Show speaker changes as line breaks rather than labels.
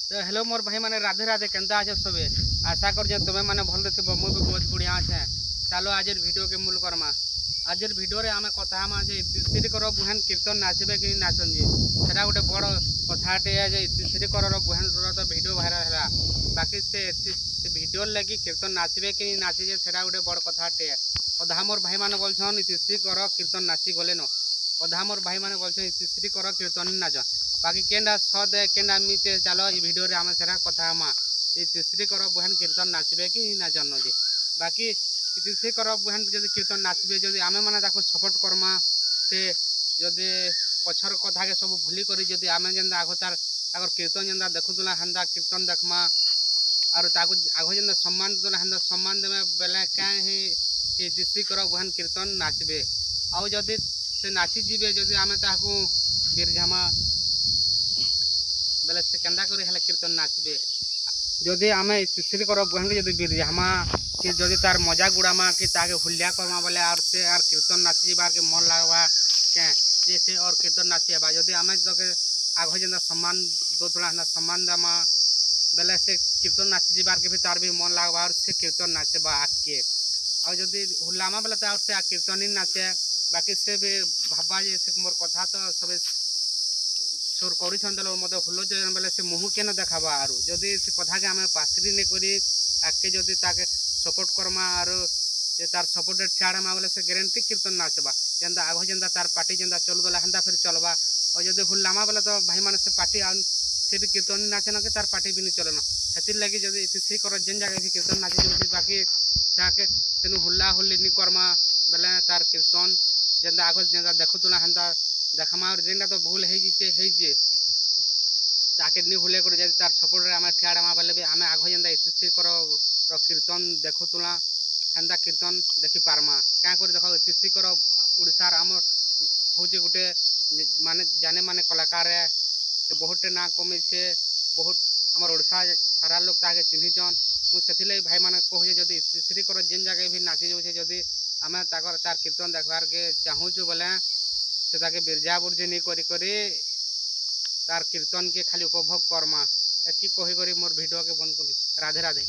तो हेलो मोर भाई माने राधे राधे केंदा आछे सबे। आशा कर तुम्हें माने भल थी मु भी बहुत बढ़िया अच्छे। चलो आज वीडियो के मूल करमा। आज वीडियो रे आमे कथा हम जे तिसरी कर बुहान कीर्तन नाचबे कि नाचन जे सेटा गोटे बड़ कथाटे जे तिसरी कर बुहान तो वीडियो वायरल है। बाकी से वीडियो लगी कीर्तन नाचबे कि नाचे जे सेटा गोटे बड़ कथाटे। अधा मोर भाई माने बोलछन तिसरी कर कीर्तन नाची गले न। अधा मोर भाई माने बोलछन तिसरी कर कीर्तन नाच। बाकी केंडा सद केंडा मिचे चलो ये वीडियो रे आमे सेरा कथा हमा ये तिसरी कर बुहान कीर्तन नाचबे कि नाचन जे। बाकी तिसरी कर बुहान जदि कीर्तन नाचबे जदि आमे माने ताको सपोर्ट करमा से जदि पछर कथा के सब भूली करी जदि आमे जेंदा आगो तार कीर्तन जेंदा देखुतला हंदा कीर्तन देखमा और ताको आगो जेंदा सम्मान देला हंदा सम्मान देमे बेले काहे हे तिसरी कर बुहान कीर्तन नाचबे। आउ जदि से नाची जीवे जदि आमे ताको बिरझामा बेले से केंदा करी हेले कीर्तन नाचबे। जदि आमे तिसरी कर बुहान के जदि बिरझामा कि जदि तार मजा गुड़ामा कि ताके हुलिया करमा बोले और से और कीर्तन नाची जीवार के मन लागवा के जैसे और कीर्तन नाची बा जदि आमे तके आगो जेंदा सम्मान दो थोड़ा ना सम्मान दामा बेले से कीर्तन नाची जीवार के भी तार भी मन लागवा और से कीर्तन नाचे बा आके और जदि हुलामा बेले तार से कीर्तन ही नाचे। बाकी से भी भाबा जे से मोर कथा तो सब सुर कर मत हुल बेले से मुँह के देखाबा आर जदि से कथा के आम पासरी नहीं करी आगे जदि ताके सपोर्ट करमा और तार सपोर्ट ठियाड़मा बोले से ग्यारंटी कीर्तन नाचबा जेंदा आगो जेंदा तार पार्टी जेंदा चलू देला हंदा फिर चलबा। और जदि हुलामा बोले तो भाई माने से पार्टी से भी कीर्तन नाचे न कि तार पार्टी भी नहीं चलन से लगे जदि से कर जेन जगह भी कीर्तन नाचे जो बाकी से तेन हुला हुली नहीं करमा बेले तार कीर्तन जेंदा आगो जेंदा देखुला हंदा देखमा और जेंदा तो भूल है ताके नहीं भूले कर जदि तार सपोर्ट रे आमे ठियाड़मा बेले भी आमे आगो जेंदा इतिश्री कर कीर्तन देखुला हेन्दा कीर्तन देखी पारमा क्या कर देख इतिश्री कर उड़ीसार आमर हूँ गोटे माने जाने माने कलाकार से बहुत ना कमे से बहुत आमर ओडिशा सारा लोग ताके चिन्हिचन मुझे भाई माने कहूँ जदि इतिश्री कर जेन जगह भी नाची जाऊे जदि आमे तार कीर्तन देखबार के चाहूँ बोले से ताके बिरजा बुर्जी नहीं करी तार कीर्तन के खाली उपभोग करमा एतकी कही मोर वीडियो के बंद कर राधे राधे।